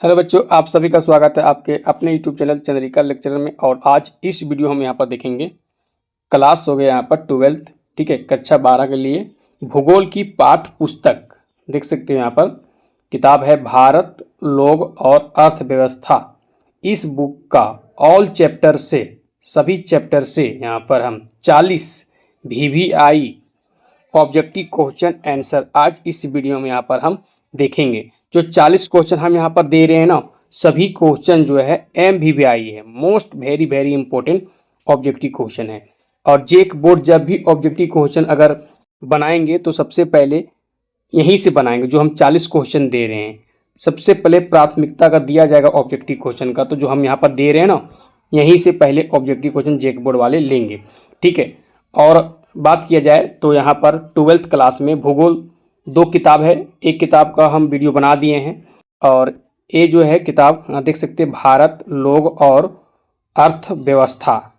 Hello बच्चों, आप सभी का स्वागत है आपके अपने यूट्यूब चैनल चंद्रिका लेक्चरर में। और आज इस वीडियो हम यहाँ पर देखेंगे क्लास हो गया यहाँ पर 12th, ठीक है, कक्षा 12 के लिए भूगोल की पाठ्य पुस्तक देख सकते हो। यहाँ पर किताब है भारत, लोग और अर्थव्यवस्था। इस बुक का ऑल चैप्टर से, सभी चैप्टर से यहाँ पर हम 40 VVI ऑब्जेक्टिव क्वेश्चन आंसर आज इस वीडियो में यहाँ पर हम देखेंगे। जो 40 क्वेश्चन हम यहाँ पर दे रहे हैं ना, सभी क्वेश्चन जो है MVVI है, most very very important objective question है। और जेक बोर्ड जब भी ऑब्जेक्टिव क्वेश्चन अगर बनाएंगे तो सबसे पहले यहीं से बनाएंगे। जो हम 40 क्वेश्चन दे रहे हैं, सबसे पहले प्राथमिकता अगर दिया जाएगा ऑब्जेक्टिव क्वेश्चन का, तो जो हम यहाँ पर दे रहे हैं ना, यहीं से पहले ऑब्जेक्टिव क्वेश्चन जेक बोर्ड वाले लेंगे, ठीक है। और बात किया जाए तो यहाँ पर 12th क्लास में भूगोल 2 किताब है। एक किताब का हम वीडियो बना दिए हैं और ये जो है किताब देख सकते हैं, भारत, लोग और अर्थव्यवस्था।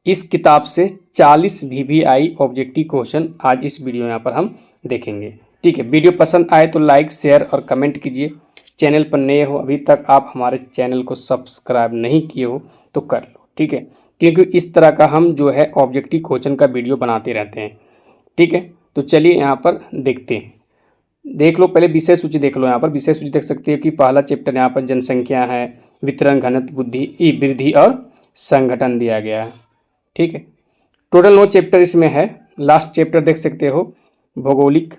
इस किताब से 40 VVI ऑब्जेक्टिव क्वेश्चन आज इस वीडियो यहाँ पर हम देखेंगे, ठीक है। वीडियो पसंद आए तो लाइक, शेयर और कमेंट कीजिए। चैनल पर नए हो, अभी तक आप हमारे चैनल को सब्सक्राइब नहीं किए हो तो कर लो, ठीक है, क्योंकि इस तरह का हम जो है ऑब्जेक्टिव क्वेश्चन का वीडियो बनाते रहते हैं, ठीक है। तो चलिए यहाँ पर देखते हैं, देख लो पहले विषय सूची देख लो। यहाँ पर विषय सूची देख सकते हो कि पहला चैप्टर यहाँ पर जनसंख्या है, वितरण, घनत्व, बुद्धि, वृद्धि और संगठन दिया गया है, ठीक है। टोटल 9 चैप्टर इसमें है। लास्ट चैप्टर देख सकते हो भौगोलिक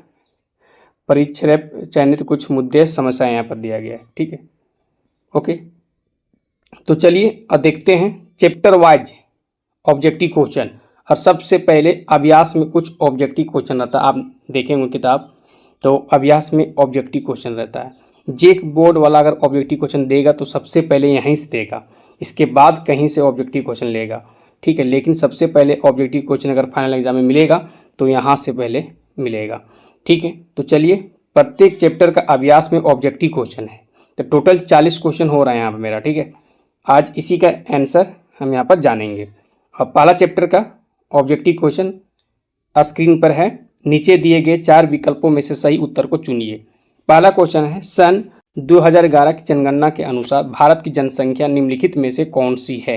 परिक्षेप चयनित कुछ मुद्दे समस्याएं यहाँ पर दिया गया है, ठीक है, ओके। तो चलिए अब देखते हैं चैप्टर वाइज ऑब्जेक्टिव क्वेश्चन। और सबसे पहले अभ्यास में कुछ ऑब्जेक्टिव क्वेश्चन रहता है, आप देखेंगे किताब तो अभ्यास में ऑब्जेक्टिव क्वेश्चन रहता है। जेक बोर्ड वाला अगर ऑब्जेक्टिव क्वेश्चन देगा तो सबसे पहले यहीं से देगा, इसके बाद कहीं से ऑब्जेक्टिव क्वेश्चन लेगा, ठीक है। लेकिन सबसे पहले ऑब्जेक्टिव क्वेश्चन अगर फाइनल एग्जाम में मिलेगा तो यहाँ से पहले मिलेगा, ठीक है। तो चलिए प्रत्येक चैप्टर का अभ्यास में ऑब्जेक्टिव क्वेश्चन है, तो टोटल 40 क्वेश्चन हो रहा है यहाँ पर मेरा, ठीक है। आज इसी का आंसर हम यहाँ पर जानेंगे। और पहला चैप्टर का ऑब्जेक्टिव क्वेश्चन स्क्रीन पर है। नीचे दिए गए 4 विकल्पों में से सही उत्तर को चुनिए। पहला क्वेश्चन है, सन 2011 की जनगणना के अनुसार भारत की जनसंख्या निम्नलिखित में से कौन सी है?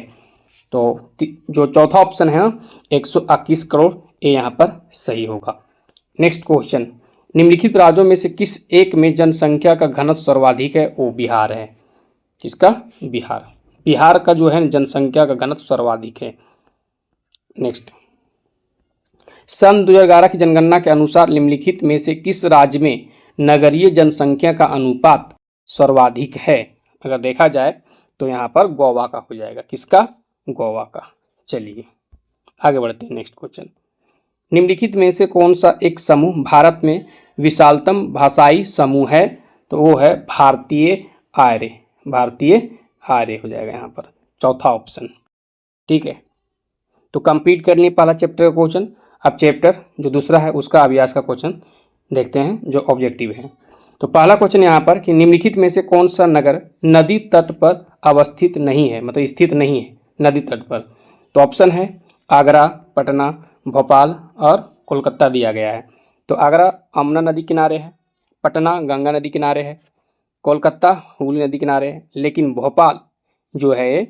तो जो चौथा ऑप्शन है 121 करोड़, ये यहाँ पर सही होगा। नेक्स्ट क्वेश्चन, निम्नलिखित राज्यों में से किस एक में जनसंख्या का घनत्व सर्वाधिक है? वो बिहार है। किसका? बिहार। बिहार का जो है जनसंख्या का घनत्व सर्वाधिक है। नेक्स्ट, सन 2011 की जनगणना के अनुसार निम्नलिखित में से किस राज्य में नगरीय जनसंख्या का अनुपात सर्वाधिक है? अगर देखा जाए तो यहाँ पर गोवा का हो जाएगा। किसका? गोवा का। चलिए आगे बढ़ते हैं। नेक्स्ट क्वेश्चन, निम्नलिखित में से कौन सा एक समूह भारत में विशालतम भाषाई समूह है? तो वो है भारतीय आर्य। भारतीय आर्य हो जाएगा यहाँ पर, चौथा ऑप्शन, ठीक है। तो कंप्लीट कर लिए पहला चैप्टर का क्वेश्चन। अब चैप्टर जो दूसरा है उसका अभ्यास का क्वेश्चन देखते हैं जो ऑब्जेक्टिव है। तो पहला क्वेश्चन यहाँ पर कि निम्नलिखित में से कौन सा नगर नदी तट पर अवस्थित नहीं है, मतलब स्थित नहीं है नदी तट पर? तो ऑप्शन है आगरा, पटना, भोपाल और कोलकाता दिया गया है। तो आगरा यमुना नदी किनारे है, पटना गंगा नदी किनारे है, कोलकाता हुगली नदी किनारे है, लेकिन भोपाल जो है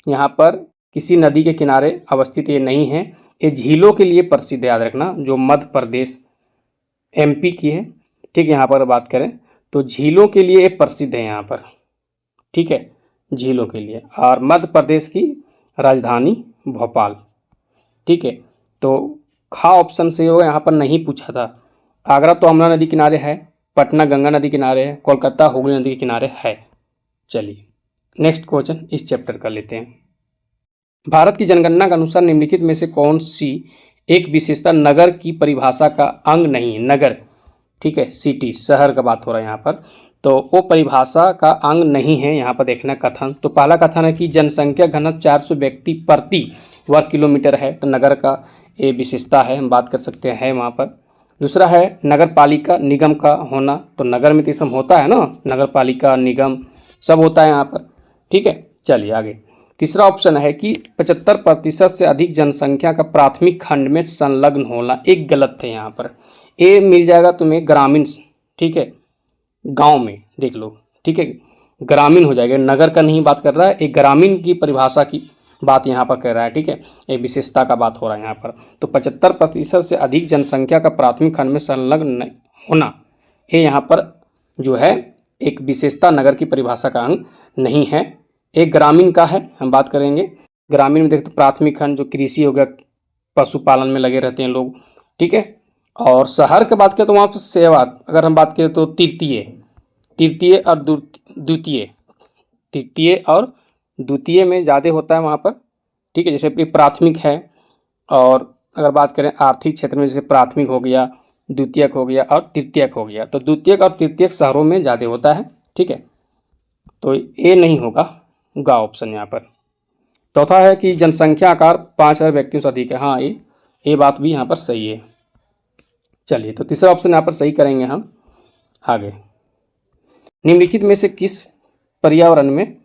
यहाँ पर किसी नदी के किनारे अवस्थित ये नहीं है। ये झीलों के लिए प्रसिद्ध है, याद रखना, जो मध्य प्रदेश MP की है, ठीक है। यहाँ पर बात करें तो झीलों के लिए प्रसिद्ध है यहाँ पर, ठीक है, झीलों के लिए। और मध्य प्रदेश की राजधानी भोपाल, ठीक है। तो खा ऑप्शन से वो यहाँ पर नहीं पूछा था। आगरा तो यमुना नदी किनारे है, पटना गंगा नदी किनारे है, कोलकाता हुगली नदी के किनारे है। चलिए नेक्स्ट क्वेश्चन इस चैप्टर का लेते हैं। भारत की जनगणना के अनुसार निम्नलिखित में से कौन सी एक विशेषता नगर की परिभाषा का अंग नहीं है? नगर, ठीक है, सिटी, शहर का बात हो रहा है यहाँ पर, तो वो परिभाषा का अंग नहीं है। यहाँ पर देखना कथन, तो पहला कथन है कि जनसंख्या घनत्व 400 व्यक्ति प्रति वर्ग किलोमीटर है, तो नगर का ये विशेषता है, हम बात कर सकते हैं वहाँ पर। दूसरा है नगर पालिका निगम का होना, तो नगर में तो सब होता है ना, नगर पालिका निगम सब होता है यहाँ पर, ठीक है। चलिए आगे। तीसरा ऑप्शन है कि 75% से अधिक जनसंख्या का प्राथमिक खंड में संलग्न होना, एक गलत है यहाँ पर। ए मिल जाएगा तुम्हें ग्रामीण, ठीक है, गांव में देख लो, ठीक है। ग्रामीण हो जाएगा, नगर का नहीं बात कर रहा है, एक ग्रामीण की परिभाषा की बात यहाँ पर कर रहा है, ठीक है, एक विशेषता का बात हो रहा है यहाँ पर। तो 75% से अधिक जनसंख्या का प्राथमिक खंड में संलग्न होना, ये यहाँ पर जो है एक विशेषता नगर की परिभाषा का अंग नहीं है, एक ग्रामीण का है। हम बात करेंगे ग्रामीण में, देखते प्राथमिक खंड जो कृषि हो गया, पशुपालन में लगे रहते हैं लोग, ठीक है। और शहर की बात करें तो वहाँ पर सेवा, अगर हम बात करें तो तृतीय और द्वितीय, तृतीय और द्वितीय में ज़्यादा होता है वहाँ पर, ठीक है। जैसे प्राथमिक है, और अगर बात करें आर्थिक क्षेत्र में, जैसे प्राथमिक हो गया, द्वितीयक हो गया और तृतीयक हो गया, तो द्वितीयक और तृतीयक शहरों में ज़्यादा होता है, ठीक है। तो ये नहीं होगा गा ऑप्शन यहाँ पर। चौथा है कि जनसंख्या आकार 5000 व्यक्तियों से अधिक है, हाँ ये बात भी यहाँ पर सही है। चलिए, तो तीसरा ऑप्शन यहाँ पर सही करेंगे हम। आगे, निम्नलिखित में से किस पर्यावरण में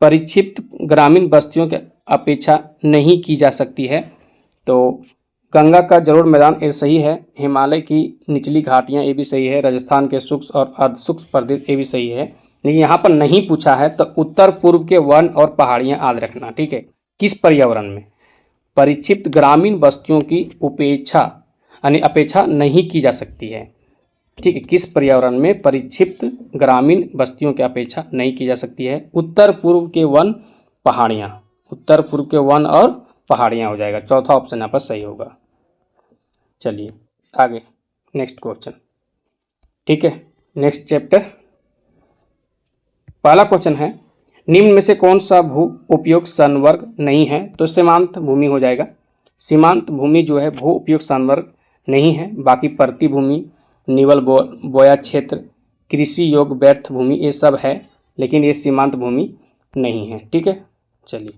परिक्षिप्त ग्रामीण बस्तियों की अपेक्षा नहीं की जा सकती है? तो गंगा का जलोढ़ मैदान ये सही है, हिमालय की निचली घाटियाँ ये भी सही है, राजस्थान के शुष्क और अर्धशुष्क प्रदेश ये भी सही है। लेकिन यहाँ पर नहीं पूछा है, तो उत्तर पूर्व के वन और पहाड़ियाँ याद रखना, ठीक है। किस पर्यावरण में परिक्षिप्त ग्रामीण बस्तियों की अपेक्षा नहीं की जा सकती है, ठीक है। किस पर्यावरण में परिक्षिप्त ग्रामीण बस्तियों की अपेक्षा नहीं की जा सकती है? उत्तर पूर्व के वन, पहाड़ियाँ, उत्तर पूर्व के वन और पहाड़ियाँ हो जाएगा। चौथा ऑप्शन यहाँ पर सही होगा। चलिए आगे, नेक्स्ट क्वेश्चन, ठीक है। नेक्स्ट चैप्टर, पहला क्वेश्चन है, निम्न में से कौन सा भू उपयोग संवर्ग नहीं है? तो सीमांत भूमि हो जाएगा। सीमांत भूमि जो है भू उपयोग संवर्ग नहीं है। बाकी परती भूमि, निवल बोया क्षेत्र, कृषि योग्य व्यर्थ भूमि, ये सब है, लेकिन ये सीमांत भूमि नहीं है, ठीक है। चलिए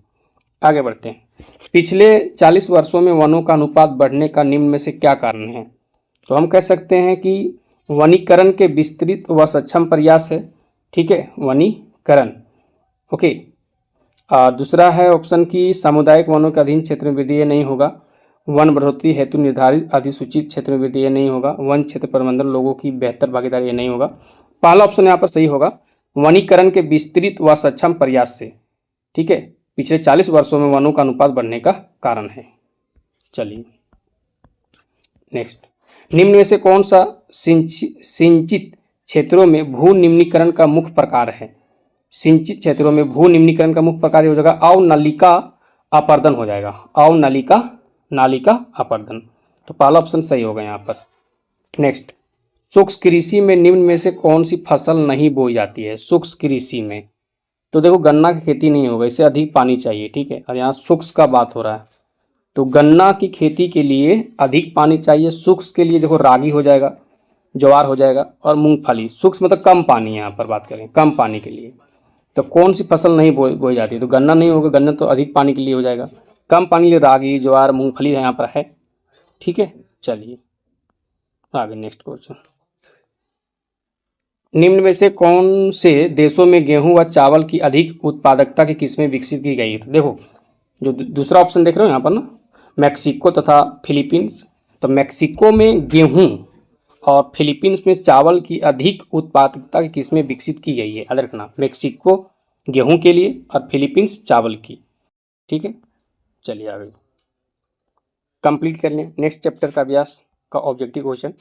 आगे बढ़ते हैं। पिछले 40 वर्षों में वनों का अनुपात बढ़ने का निम्न में से क्या कारण है? तो हम कह सकते हैं कि वनीकरण के विस्तृत व सक्षम प्रयास है, ठीक है, वनीकरण, ओके। दूसरा है ऑप्शन की सामुदायिक वनों के अधीन क्षेत्र में वृद्धि नहीं होगा। वन बढ़ोतरी हेतु निर्धारित अधिसूचित क्षेत्र में वृद्धि नहीं होगा। वन क्षेत्र प्रबंधन लोगों की बेहतर भागीदारी नहीं होगा। पहला ऑप्शन यहाँ पर सही होगा, वनीकरण के विस्तृत व सक्षम प्रयास से, ठीक है, पिछले 40 वर्षों में वनों का अनुपात बढ़ने का कारण है। चलिए नेक्स्ट, निम्न में से कौन सा सिंचित क्षेत्रों में भू निम्नीकरण का मुख्य प्रकार है? सिंचित क्षेत्रों में भू निम्नीकरण का मुख्य प्रकार हो जाएगा अवनलिका अपर्दन हो जाएगा, नालिका अपर्दन। तो पहला ऑप्शन सही होगा यहाँ पर। नेक्स्ट, शुष्क कृषि में निम्न में से कौन सी फसल नहीं बोई जाती है? शुष्क कृषि में तो देखो गन्ना की खेती नहीं होगा, इससे अधिक पानी चाहिए, ठीक है। और यहाँ शुष्क का बात हो रहा है, तो गन्ना की खेती के लिए अधिक पानी चाहिए। शुष्क के लिए देखो रागी हो जाएगा, ज्वार हो जाएगा और मूंगफली। शुष्क मतलब कम पानी, यहाँ पर बात करें कम पानी के लिए, तो कौन सी फसल नहीं बोई जाती है? तो गन्ना नहीं होगा, गन्ना तो अधिक पानी के लिए हो जाएगा। कम पानी के लिए रागी, ज्वार, मूंगफली यहाँ पर है, ठीक है। चलिए आगे, नेक्स्ट क्वेश्चन, निम्न में से कौन से देशों में गेहूं व चावल की अधिक उत्पादकता की किस्में विकसित की गई? तो देखो जो दूसरा ऑप्शन देख रहे हो यहाँ पर ना, मैक्सिको तथा फिलीपींस। तो मैक्सिको में गेहूं और फिलीपींस में चावल की अधिक उत्पादकता की किस्में विकसित की गई है, याद रखना। मैक्सिको गेहूं के लिए और फिलीपींस चावल की, ठीक है। चलिए आगे कंप्लीट कर लें नेक्स्ट चैप्टर का अभ्यास का ऑब्जेक्टिव क्वेश्चन।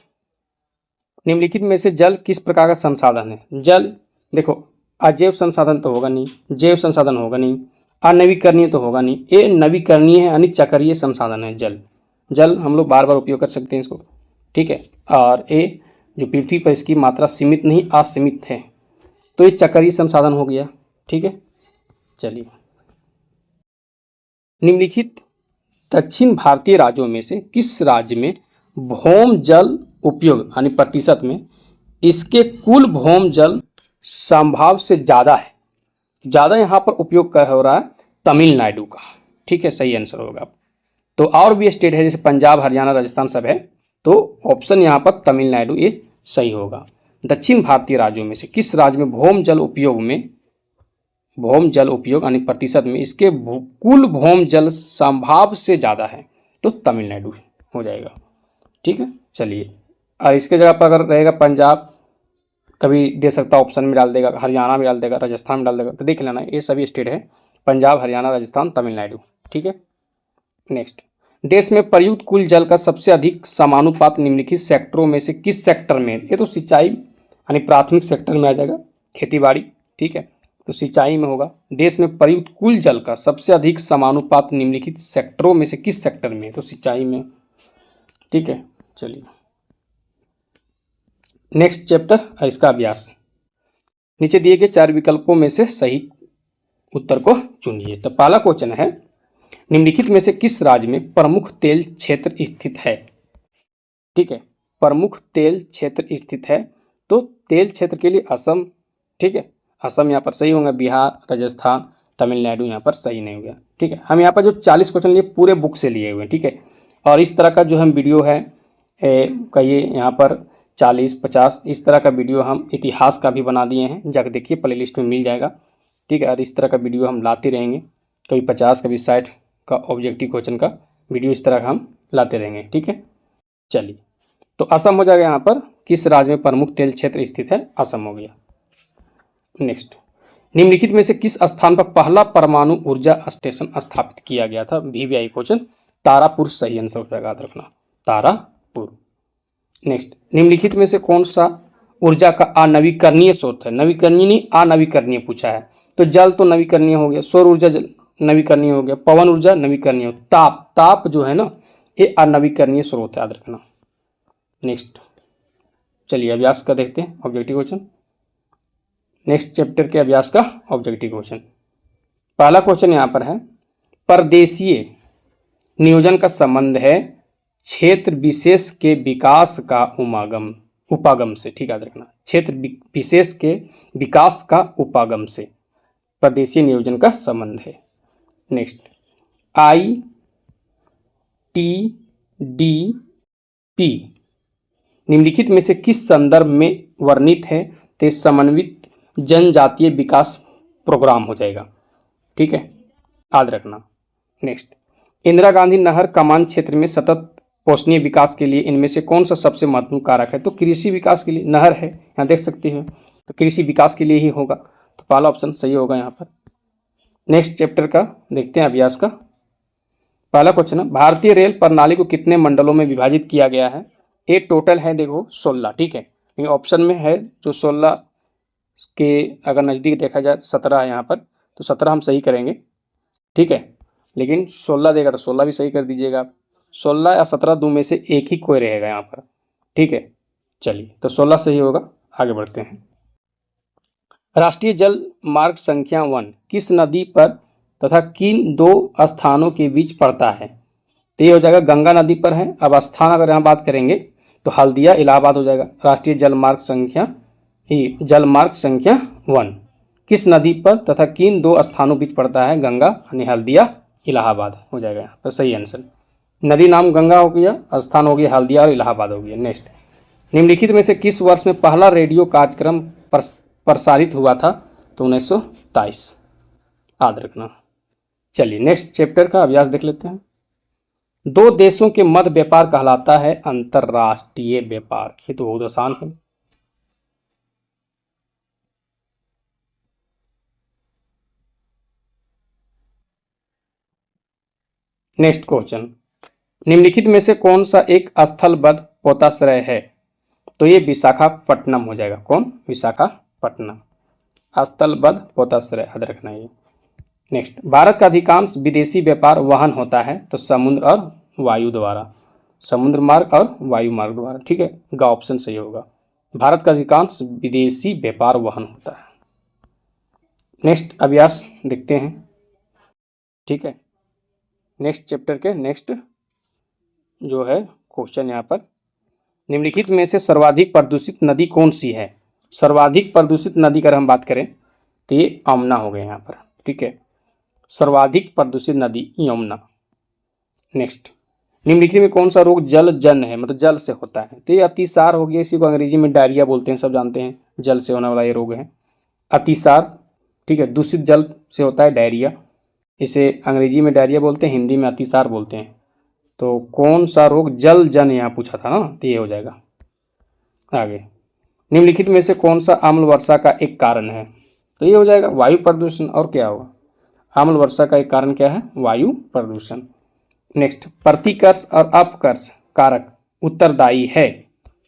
निम्नलिखित में से जल किस प्रकार का संसाधन है? जल देखो अजैव संसाधन तो होगा नहीं, जैव संसाधन होगा नहीं, अनवीकरणीय तो होगा नहीं, ये नवीकरणीय है यानी चक्रीय संसाधन है। जल हम लोग बार बार उपयोग कर सकते हैं इसको, ठीक है। और ये जो पृथ्वी पर इसकी मात्रा सीमित नहीं असीमित है, तो ये चक्रीय संसाधन हो गया, ठीक है। चलिए, निम्नलिखित दक्षिण भारतीय राज्यों में से किस राज्य में भौम जल उपयोग यानी प्रतिशत में इसके कुल भौम जल संभाव से ज़्यादा है? ज़्यादा यहाँ पर उपयोग हो रहा है तमिलनाडु का, ठीक है, सही आंसर होगा। तो और भी स्टेट है जैसे पंजाब, हरियाणा, राजस्थान सब है, तो ऑप्शन यहाँ पर तमिलनाडु ये सही होगा। दक्षिण भारतीय राज्यों में से किस राज्य में भौम जल उपयोग यानी प्रतिशत में इसके कुल भौम जल संभाव से ज़्यादा है? तो तमिलनाडु हो जाएगा, ठीक है। चलिए, और इसके जगह पर अगर रहेगा पंजाब, कभी दे सकता ऑप्शन में डाल देगा, हरियाणा में डाल देगा, राजस्थान में डाल देगा, तो देख लेना ये सभी स्टेट है, पंजाब, हरियाणा, राजस्थान, तमिलनाडु। ठीक है। नेक्स्ट, देश में प्रयुक्त कुल जल का सबसे अधिक समानुपात निम्नलिखित सेक्टरों में से किस सेक्टर में? ये तो सिंचाई यानी प्राथमिक सेक्टर में आ जाएगा, खेतीबाड़ी। ठीक है, तो सिंचाई में होगा। देश में प्रयुक्त कुल जल का सबसे अधिक समानुपात निम्नलिखित सेक्टरों में से किस सेक्टर में? तो सिंचाई में। ठीक है, चलिए नेक्स्ट चैप्टर इसका अभ्यास। नीचे दिए गए 4 विकल्पों में से सही उत्तर को चुनिए। तो पहला क्वेश्चन है, निम्नलिखित में से किस राज्य में प्रमुख तेल क्षेत्र स्थित है? ठीक है, प्रमुख तेल क्षेत्र स्थित है, तो तेल क्षेत्र के लिए असम। ठीक है, असम यहाँ पर सही होगा, बिहार, राजस्थान, तमिलनाडु यहाँ पर सही नहीं होगा। ठीक है, हम यहाँ पर जो 40 क्वेश्चन लिए पूरे बुक से लिए हुए हैं। ठीक है, और इस तरह का जो हम वीडियो है कहिए यहाँ पर 40-50 इस तरह का वीडियो हम इतिहास का भी बना दिए हैं, जाकर देखिए प्लेलिस्ट में मिल जाएगा। ठीक है, और इस तरह का वीडियो हम लाते रहेंगे, कभी 50 कभी 60 का ऑब्जेक्टिव क्वेश्चन का वीडियो इस तरह का हम लाते रहेंगे। ठीक है, चलिए तो असम हो जाएगा। यहाँ पर किस राज्य में प्रमुख तेल क्षेत्र स्थित है? असम हो गया। नेक्स्ट, निम्नलिखित में से किस स्थान पर पहला परमाणु ऊर्जा स्टेशन स्थापित किया गया था? VVI question. तारापुर सही आंसर हो जाएगा, याद रखना, तारापुर। नेक्स्ट, निम्नलिखित में से कौन सा ऊर्जा का अनवीकरणीय स्रोत है? नवीकरणीय नहीं, अनवीकरणीय पूछा है। तो जल तो नवीकरणीय हो गया, सौर ऊर्जा नवीकरणीय हो गया, पवन ऊर्जा नवीकरणीय, ताप जो है ना ये अनवीकरणीय स्रोत है, याद रखना। नेक्स्ट, चलिए अभ्यास का देखते हैं ऑब्जेक्टिव क्वेश्चन। नेक्स्ट चैप्टर के अभ्यास का ऑब्जेक्टिव क्वेश्चन। पहला क्वेश्चन यहाँ पर है, परदेशीय नियोजन का संबंध है क्षेत्र विशेष के विकास का उपागम से। ठीक है, याद रखना, क्षेत्र विशेष के विकास का उपागम से परदेशीय नियोजन का संबंध है। नेक्स्ट, ITDP निम्नलिखित में से किस संदर्भ में वर्णित है? तो समन्वित जनजातीय विकास प्रोग्राम हो जाएगा। ठीक है, याद रखना। नेक्स्ट, इंदिरा गांधी नहर कमान क्षेत्र में सतत पोषणीय विकास के लिए इनमें से कौन सा सबसे महत्वपूर्ण कारक है? तो कृषि विकास के लिए नहर है, यहाँ देख सकते हो, तो कृषि विकास के लिए ही होगा, तो पहला ऑप्शन सही होगा यहाँ पर। नेक्स्ट चैप्टर का देखते हैं अभ्यास का। पहला क्वेश्चन है, भारतीय रेल प्रणाली को कितने मंडलों में विभाजित किया गया है? ये टोटल है देखो 16। ठीक है, लेकिन ऑप्शन में है जो 16 के अगर नज़दीक देखा जाए 17 है यहाँ पर, तो 17 हम सही करेंगे। ठीक है, लेकिन 16 देगा तो 16 भी सही कर दीजिएगा। 16 या 17 दो में से एक ही कोई रहेगा यहाँ पर। ठीक है, चलिए तो 16 सही होगा। आगे बढ़ते हैं। राष्ट्रीय जल मार्ग संख्या 1 किस नदी पर तथा किन 2 स्थानों के बीच पड़ता है? तो ये हो जाएगा गंगा नदी पर है। अब स्थान अगर यहाँ बात करेंगे तो हल्दिया इलाहाबाद हो जाएगा। राष्ट्रीय जल मार्ग संख्या 1 किस नदी पर तथा किन 2 स्थानों बीच पड़ता है? गंगा यानी हल्दिया इलाहाबाद हो जाएगा यहाँ पर सही आंसर। नदी नाम गंगा हो गया, स्थान हो गया हल्दिया और इलाहाबाद हो गया। नेक्स्ट, निम्नलिखित में से किस वर्ष में पहला रेडियो कार्यक्रम प्रसारित हुआ था? तो 1923, याद रखना। चलिए नेक्स्ट चैप्टर का अभ्यास देख लेते हैं। 2 देशों के मध्य व्यापार कहलाता है अंतरराष्ट्रीय व्यापार। ये तो बहुत आसान है। नेक्स्ट क्वेश्चन, निम्नलिखित में से कौन सा एक स्थलबद्ध पोताश्रय है? तो ये विशाखापट्टनम हो जाएगा। कौन? विशाखापट्टनम स्थलबद्ध पोताश्रय, याद रखना ये। नेक्स्ट, भारत का अधिकांश विदेशी व्यापार वहन होता है? तो समुद्र और वायु द्वारा, समुद्र मार्ग और वायु मार्ग द्वारा। ठीक है, ग ऑप्शन सही होगा। भारत का अधिकांश विदेशी व्यापार वहन होता है। नेक्स्ट अभ्यास देखते हैं। ठीक है, नेक्स्ट चैप्टर के नेक्स्ट जो है क्वेश्चन यहाँ पर, निम्नलिखित में से सर्वाधिक प्रदूषित नदी कौन सी है? सर्वाधिक प्रदूषित नदी का हम बात करें तो ये यमुना हो गए यहाँ पर। ठीक है, सर्वाधिक प्रदूषित नदी यमुना। नेक्स्ट, निम्नलिखित में कौन सा रोग जलजन्य है, मतलब जल से होता है? तो ये अतिसार हो गया, इसी को अंग्रेजी में डायरिया बोलते हैं, सब जानते हैं, जल से होने वाला ये रोग है अतिसार। ठीक है, दूषित जल से होता है डायरिया, इसे अंग्रेजी में डायरिया बोलते हैं, हिंदी में अतिसार बोलते हैं। तो कौन सा रोग जलजन्य यहाँ पूछा था ना, तो ये हो जाएगा। आगे निम्नलिखित में से कौन सा अम्ल वर्षा का एक कारण है? तो ये हो जाएगा वायु प्रदूषण। और क्या होगा? अम्ल वर्षा का एक कारण क्या है? वायु प्रदूषण। नेक्स्ट, प्रतिकर्ष और अपकर्ष कारक उत्तरदायी है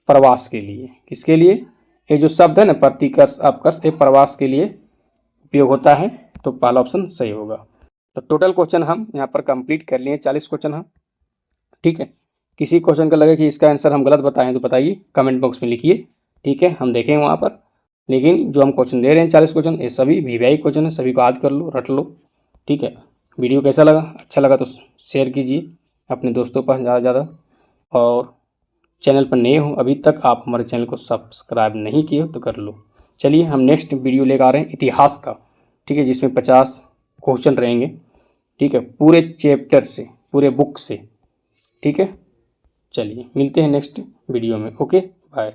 प्रवास के लिए। किसके लिए? ये जो शब्द है ना प्रतिकर्ष अपकर्ष, ये प्रवास के लिए उपयोग होता है। तो पहला ऑप्शन सही होगा। तो टोटल क्वेश्चन हम यहाँ पर कंप्लीट कर लिए, 40 क्वेश्चन हम। ठीक है, किसी क्वेश्चन का लगे कि इसका आंसर हम गलत बताएं तो बताइए, कमेंट बॉक्स में लिखिए। ठीक है, हम देखेंगे वहाँ पर। लेकिन जो हम क्वेश्चन दे रहे हैं 40 क्वेश्चन, ये सभी वीवीआई क्वेश्चन है, सभी को याद कर लो, रट लो। ठीक है, वीडियो कैसा लगा? अच्छा लगा तो शेयर कीजिए अपने दोस्तों पर ज़्यादा से ज़्यादा। और चैनल पर नए हो अभी तक, आप हमारे चैनल को सब्सक्राइब नहीं किए हो तो कर लो। चलिए, हम नेक्स्ट वीडियो लेकर आ रहे हैं इतिहास का। ठीक है, जिसमें 50 क्वेश्चन रहेंगे। ठीक है, पूरे चैप्टर से, पूरे बुक से। ठीक है, चलिए मिलते हैं नेक्स्ट वीडियो में। Okay, bye.